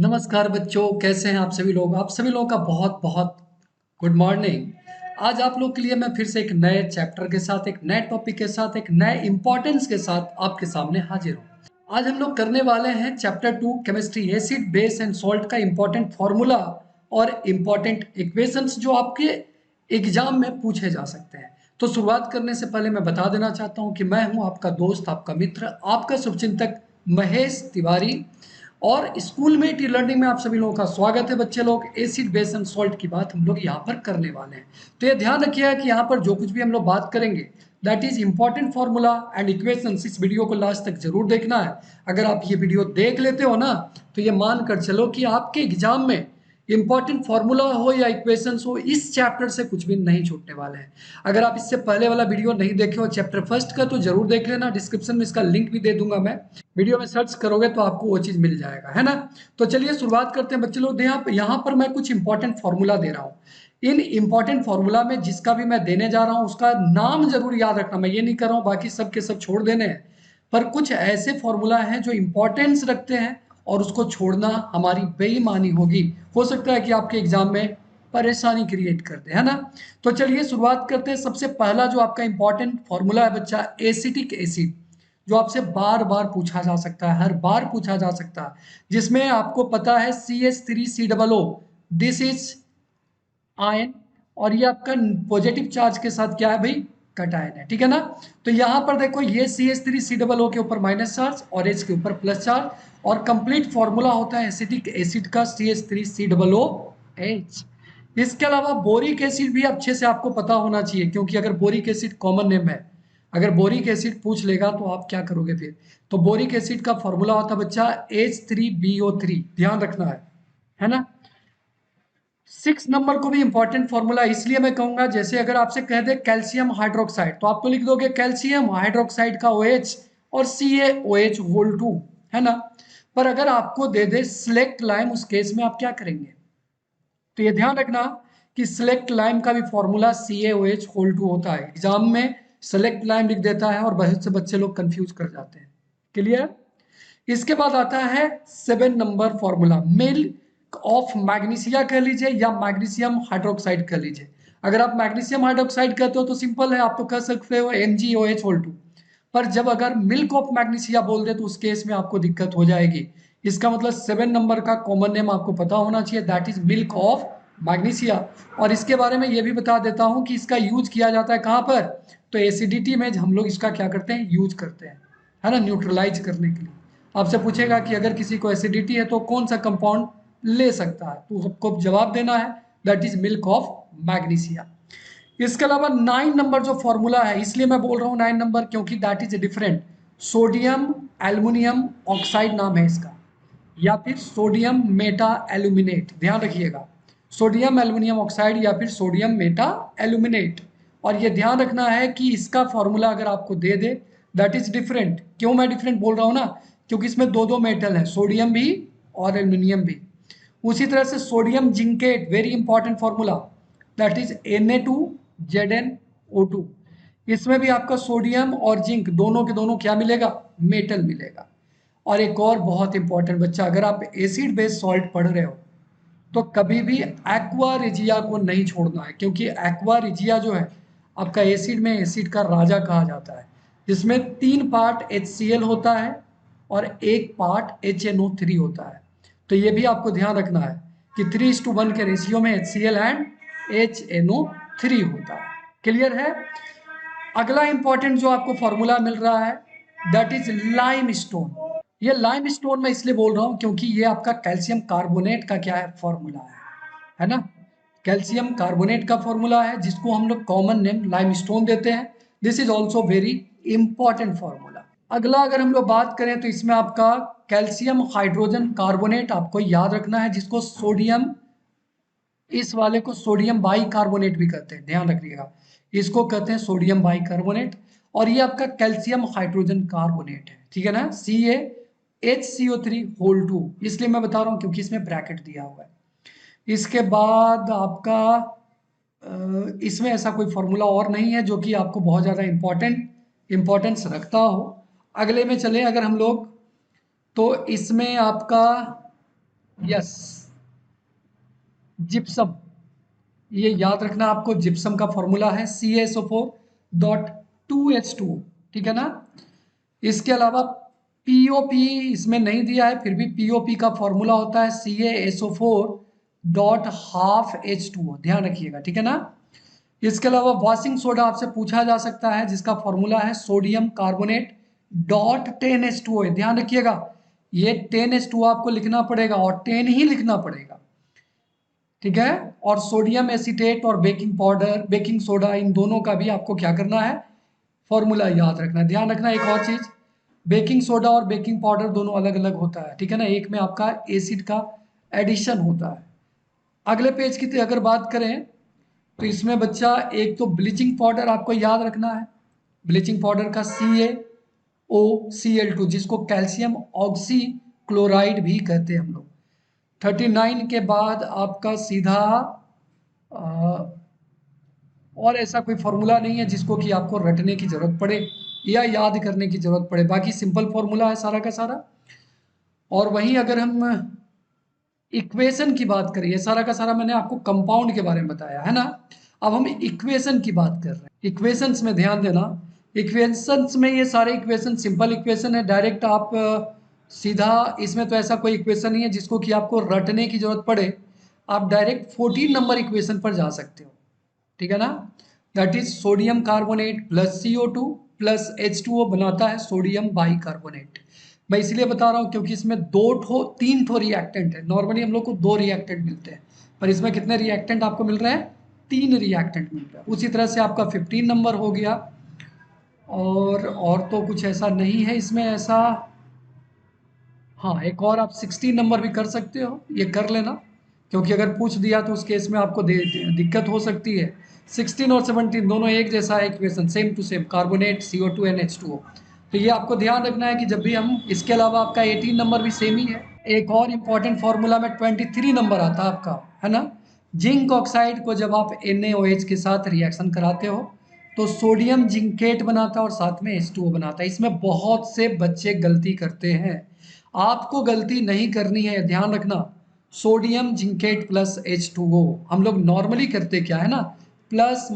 नमस्कार बच्चों, कैसे हैं आप सभी लोग। आप सभी लोगों का बहुत बहुत गुड मॉर्निंग। आज आप लोग के लिए मैं फिर से एक नए चैप्टर के साथ, एक नए टॉपिक के साथ, एक नए इंपॉर्टेंस के साथ आपके सामने हाजिर हूँ। आज हम लोग करने वाले हैं chapter 2 chemistry, acid base and salt का इंपॉर्टेंट फॉर्मूला और इंपॉर्टेंट इक्वेशंस जो आपके एग्जाम में पूछे जा सकते हैं। तो शुरुआत करने से पहले मैं बता देना चाहता हूँ कि मैं हूँ आपका दोस्त, आपका मित्र, आपका शुभचिंतक महेश तिवारी। और स्कूल में टी लर्निंग में आप सभी लोगों का स्वागत है। बच्चे लोग, एसिड बेस एंड सॉल्ट की बात हम लोग यहाँ पर करने वाले हैं। तो ये ध्यान रखिएगा कि यहाँ पर जो कुछ भी हम लोग बात करेंगे that is important formula and equations. इस वीडियो को लास्ट तक जरूर देखना है। अगर आप ये वीडियो देख लेते हो ना, तो ये मान कर चलो कि आपके एग्जाम में इंपॉर्टेंट फॉर्मूला हो या इक्वेशंस हो, इस चैप्टर से कुछ भी नहीं छूटने वाले हैं। अगर आप इससे पहले वाला वीडियो नहीं देखे हो चैप्टर फर्स्ट का, तो जरूर देख लेना। डिस्क्रिप्शन में इसका लिंक भी दे दूंगा मैं। वीडियो में सर्च करोगे तो आपको वो चीज मिल जाएगा, है ना। तो चलिए शुरुआत करते हैं बच्चे लोग। यहाँ पर मैं कुछ इंपॉर्टेंट फॉर्मूला दे रहा हूँ। इन इंपॉर्टेंट फॉर्मूला में जिसका भी मैं देने जा रहा हूँ उसका नाम जरूर याद रखना। मैं ये नहीं कर रहा हूँ बाकी सब के सब छोड़ देने हैं, पर कुछ ऐसे फॉर्मूला हैं जो इंपॉर्टेंस रखते हैं और उसको छोड़ना हमारी बेईमानी होगी। हो सकता है कि आपके एग्जाम में परेशानी क्रिएट कर दे, है ना। तो चलिए शुरुआत करते हैं। सबसे पहला जो आपका इंपॉर्टेंट फॉर्मूला है बच्चा, एसिटिक एसिड, जो आपसे बार बार पूछा जा सकता है, हर बार पूछा जा सकता है, जिसमें आपको पता है CH3COO, दिस इज आयन, और ये आपका पॉजिटिव चार्ज के साथ क्या है भाई, कटायन है, ठीक है ना। तो यहां पर देखो, ये CH3COO के ऊपर माइनस चार्ज और H के ऊपर प्लस चार्ज, और कंप्लीट फॉर्मूला होता है एसिटिक एसिड का CH3COOH। इसके अलावा बोरिक एसिड भी अच्छे से आपको पता होना चाहिए, क्योंकि अगर बोरिक एसिड कॉमन नेम है, अगर बोरिक एसिड पूछ लेगा तो आप क्या करोगे फिर। तो बोरिक एसिड का फॉर्मूला होता है बच्चा H3BO3, ध्यान रखना है ना। 6 नंबर को भी इंपॉर्टेंट फॉर्मूला इसलिए मैं कहूंगा, जैसे अगर आपसे कह दे कैल्शियम हाइड्रोक्साइड, तो आप तो लिख दोगे कैल्शियम हाइड्रोक्साइड का OH और CaOH होल 2, है ना। पर अगर आपको दे दे सिलेक्ट लाइम, उस केस में आप क्या करेंगे। तो ये ध्यान रखना कि सिलेक्ट लाइम का भी फॉर्मूला CaOH होल 2 होता है। एग्जाम में सिलेक्ट लाइम लिख देता है और बहुत से बच्चे लोग कंफ्यूज कर जाते हैं। क्लियर। इसके बाद आता है 7 number formula, milk of magnesia कह लीजिए या मैग्नीशियम हाइड्रोक्साइड कह लीजिए। अगर आप मैग्नीशियम हाइड्रोक्साइड कहते हो तो सिंपल है, आप तो कह सकते हो MgOH होल 2। पर जब अगर मिल्क ऑफ मैग्नीशिया बोल दे तो उस केस में आपको दिक्कत हो जाएगी। इसका मतलब 7 नंबर का कॉमन नेम आपको पता होना चाहिए, that is milk of magnesia. और इसके बारे में ये भी बता देता हूं कि इसका यूज किया जाता है कहां पर, तो एसिडिटी में हम लोग इसका क्या करते हैं, यूज करते हैं, है ना, न्यूट्रलाइज करने के लिए। आपसे पूछेगा कि अगर किसी को एसिडिटी है तो कौन सा कंपाउंड ले सकता है, तो सबको जवाब देना है that is milk of magnesia. इसके अलावा 9 नंबर जो फॉर्मूला है, इसलिए मैं बोल रहा हूं 9 नंबर, क्योंकि that is different. Sodium aluminium oxide नाम है इसका, या फिर सोडियम मेटा एल्यूमिनेट, ध्यान रखिएगा, सोडियम एल्युमिनियम ऑक्साइड या फिर सोडियम मेटा एल्यूमिनेट। और ये ध्यान रखना है कि इसका फॉर्मूला अगर आपको दे दे दैट इज डिफरेंट। क्यों मैं डिफरेंट बोल रहा हूं ना, क्योंकि इसमें दो दो मेटल है, सोडियम भी और एल्यूमिनियम भी। उसी तरह से sodium zincate, very important formula, that is Na2ZnO2। इसमें भी आपका सोडियम और जिंक दोनों के दोनों क्या मिलेगा, मेटल मिलेगा। और एक और बहुत इंपॉर्टेंट बच्चा, अगर आप एसिड बेस्ड सॉल्ट पढ़ रहे हो तो कभी भी एक्वा रिजिया को नहीं छोड़ना है, क्योंकि एक्वा रिजिया जो है आपका एसिड में एसिड का राजा कहा जाता है, जिसमें 3 पार्ट HCl होता है और 1 पार्ट HNO3 होता है। तो ये भी आपको ध्यान रखना है कि 3:1 के रेशियो में HCl एंड HNO3 होता है। क्लियर है। अगला इंपॉर्टेंट जो आपको फॉर्मूला मिल रहा है दैट इज लाइम स्टोन। ये लाइम स्टोन मैं इसलिए बोल रहा हूं क्योंकि ये आपका कैल्शियम कार्बोनेट का क्या है, फॉर्मूला है ना। कैल्शियम कार्बोनेट का फॉर्मूला है जिसको हम लोग कॉमन नेम लाइम स्टोन देते हैं। This is also very important formula. अगला अगर हम लोग बात करें तो इसमें आपका कैल्शियम हाइड्रोजन कार्बोनेट आपको याद रखना है, जिसको सोडियम, इस वाले को सोडियम बाई कार्बोनेट भी कहते हैं, ध्यान रखिएगा, इसको कहते हैं सोडियम बाई कार्बोनेट। और ये आपका कैल्शियम हाइड्रोजन कार्बोनेट है, ठीक है ना, CaHCO3 होल 2, इसलिए मैं बता रहा हूं क्योंकि इसमें ब्रैकेट दिया हुआ है। इसके बाद आपका इसमें ऐसा कोई फॉर्मूला और नहीं है जो कि आपको बहुत ज़्यादा इंपॉर्टेंस रखता हो। अगले में चले अगर हम लोग, तो इसमें आपका यस, जिप्सम। ये याद रखना आपको, जिप्सम का फॉर्मूला है CaSO4.2H2O, ठीक है ना। इसके अलावा पीओपी इसमें नहीं दिया है, फिर भी पीओपी का फॉर्मूला होता है CaSO4.12H2O, ध्यान रखिएगा, ठीक है ना। इसके अलावा वॉशिंग सोडा आपसे पूछा जा सकता है, जिसका फॉर्मूला है सोडियम कार्बोनेट डॉट 10H2O, ध्यान रखिएगा। ये 10H2O आपको लिखना पड़ेगा और 10 ही लिखना पड़ेगा, ठीक है। और सोडियम एसीटेट और बेकिंग पाउडर, बेकिंग सोडा, इन दोनों का भी आपको क्या करना है, फॉर्मूला याद रखना है। ध्यान रखना एक और चीज, बेकिंग सोडा और बेकिंग पाउडर दोनों अलग अलग होता है, ठीक है ना। एक में आपका एसिड का एडिशन होता है। अगले पेज की अगर बात करें तो इसमें बच्चा एक तो ब्लीचिंग पाउडर आपको याद रखना है, ब्लीचिंग पाउडर का CaOCl2, जिसको कैल्शियम ऑक्सी क्लोराइड भी कहते हैं हम लोग। 39 के बाद आपका सीधा और ऐसा कोई फॉर्मूला नहीं है जिसको कि आपको रटने की जरूरत पड़े या याद करने की जरूरत पड़े, बाकी सिंपल फॉर्मूला है सारा का सारा। और वहीं अगर हम इक्वेशन की बात करें, ये सारा का सारा मैंने आपको कंपाउंड के बारे में बताया है ना। अब हम इक्वेशन की बात कर रहे हैं। इक्वेशंस में ध्यान देना, इक्वेशंस में ये सारे इक्वेशन सिंपल इक्वेशन है, डायरेक्ट आप सीधा, इसमें तो ऐसा कोई इक्वेशन नहीं है जिसको कि आपको रटने की जरूरत पड़े। आप डायरेक्ट 14 नंबर इक्वेशन पर जा सकते हो, ठीक है ना। That is sodium carbonate plus CO2 plus H2O बनाता है सोडियम बाई कार्बोनेट। मैं इसलिए बता रहा हूँ क्योंकि इसमें तीन ठो रिएक्टेंट है। नॉर्मली हम लोग को दो रिएक्टेंट मिलते हैं, पर इसमें कितने रिएक्टेंट आपको मिल रहे हैं, तीन रिएक्टेंट मिल रहा है। उसी तरह से आपका 15 नंबर हो गया। और तो कुछ ऐसा नहीं है इसमें ऐसा। हाँ, एक और आप 16 नंबर भी कर सकते हो, ये कर लेना, क्योंकि अगर पूछ दिया तो उस केस में आपको दिक्कत हो सकती है। 16 और 17 दोनों एक जैसा है equation, same to same, carbonate CO2 and H2O। तो ये आपको ध्यान रखना है कि जब भी हम, इसके अलावा आपका 18 नंबर भी सेम ही है। एक और इम्पॉर्टेंट फॉर्मूला में 23 नंबर आता है आपका, है ना। जिंक ऑक्साइड को जब आप NaOH के साथ रिएक्शन कराते हो तो सोडियम जिंकेट बनाता है और साथ में H2O बनाता है। इसमें बहुत से बच्चे गलती करते हैं, आपको गलती नहीं करनी है, ध्यान रखना। सोडियम जिंकेट प्लस H2O, हम लोग नॉर्मली करते क्या है ना, प्लस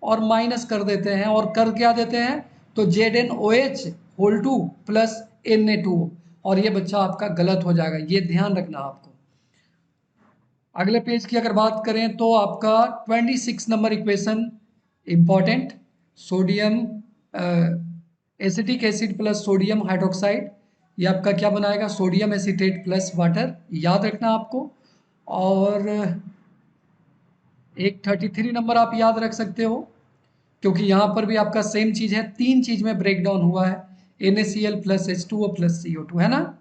और माइनस कर देते हैं, और कर क्या देते हैं, तो ZnOH whole two plus Na2O, और ये बच्चा आपका गलत हो जाएगा, ये ध्यान रखना आपको। अगले पेज की अगर बात करें तो आपका 26 number equation important, sodium acetic acid plus sodium hydroxide, ये आपका क्या बनाएगा, सोडियम एसिटेट प्लस वाटर, याद रखना आपको। और एक 33 नंबर आप याद रख सकते हो, क्योंकि यहाँ पर भी आपका सेम चीज़ है, तीन चीज़ में ब्रेक डाउन हुआ है, NaCl plus H2O plus CO2, है ना।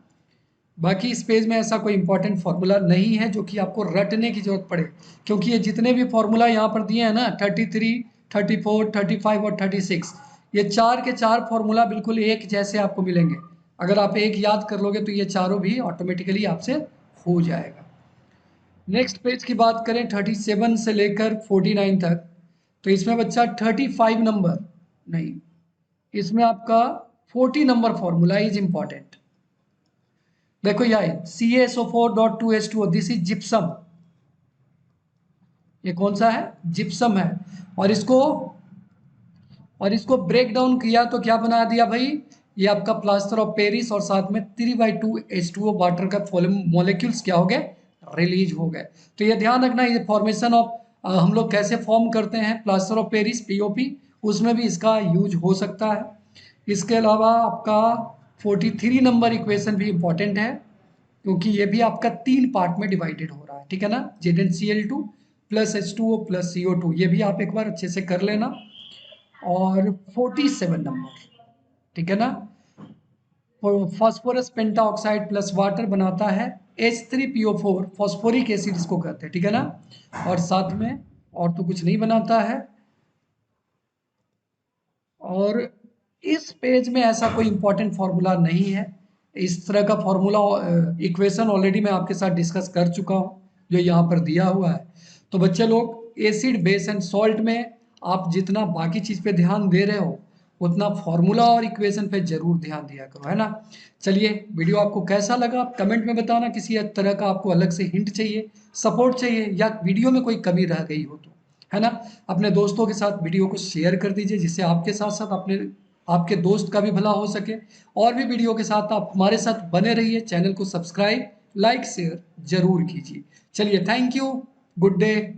बाकी इस पेज में ऐसा कोई इंपॉर्टेंट फार्मूला नहीं है जो कि आपको रटने की जरूरत पड़े, क्योंकि ये जितने भी फार्मूला यहाँ पर दिए हैं ना, 33, 34, 35 और 36, ये चार के चार फार्मूला बिल्कुल एक जैसे आपको मिलेंगे। अगर आप एक याद कर लोगे तो ये चारों भी ऑटोमेटिकली आपसे हो जाएगा। नेक्स्ट पेज की बात करें 37 से लेकर 49 तक, तो इसमें बच्चा 35 नंबर नहीं, इसमें आपका 40 नंबर फॉर्मूला इज इंपॉर्टेंट। देखो यार, CaSO4.2H2O, दिस इज जिप्सम। ये कौन सा है, जिप्सम है। और इसको और इसको ब्रेक डाउन किया तो क्या बना दिया भाई, ये आपका प्लास्टर ऑफ पेरिस, और साथ में 3/2H2O वाटर का मॉलिक्यूल्स क्या हो गए, रिलीज हो गए। तो ये ध्यान रखना, ये फॉर्मेशन ऑफ हम लोग कैसे फॉर्म करते हैं प्लास्टर ऑफ पेरिस, POP, उसमें भी इसका यूज हो सकता है। इसके अलावा आपका 43 नंबर इक्वेशन भी इंपॉर्टेंट है, क्योंकि ये भी आपका तीन पार्ट में डिवाइडेड हो रहा है, ठीक है ना। ZnCl2 plus H2O plus CO2, ये भी आप एक बार अच्छे से कर लेना। और 47 नंबर, ठीक है ना, फास्फोरस पेंटाऑक्साइड प्लस वाटर बनाता है H3PO4, फॉस्फोरिक एसिड इसको कहते हैं, ठीक है ना। और साथ में और तो कुछ नहीं बनाता है। और इस पेज में ऐसा कोई इंपॉर्टेंट फार्मूला नहीं है, इस तरह का फार्मूला इक्वेशन ऑलरेडी मैं आपके साथ डिस्कस कर चुका हूँ, जो यहाँ पर दिया हुआ है। तो बच्चे लोग एसिड बेस एंड सॉल्ट में आप जितना बाकी चीज़ पे ध्यान दे रहे हो, उतना फॉर्मूला और इक्वेशन पे जरूर ध्यान दिया करो, है ना। चलिए, वीडियो आपको कैसा लगा कमेंट में बताना। किसी तरह का आपको अलग से हिंट चाहिए, सपोर्ट चाहिए, या वीडियो में कोई कमी रह गई हो तो, है ना। अपने दोस्तों के साथ वीडियो को शेयर कर दीजिए, जिससे आपके साथ साथ अपने आपके दोस्त का भी भला हो सके। और भी वीडियो के साथ आप हमारे साथ बने रहिए। चैनल को सब्सक्राइब, लाइक, शेयर जरूर कीजिए। चलिए, थैंक यू, गुड डे।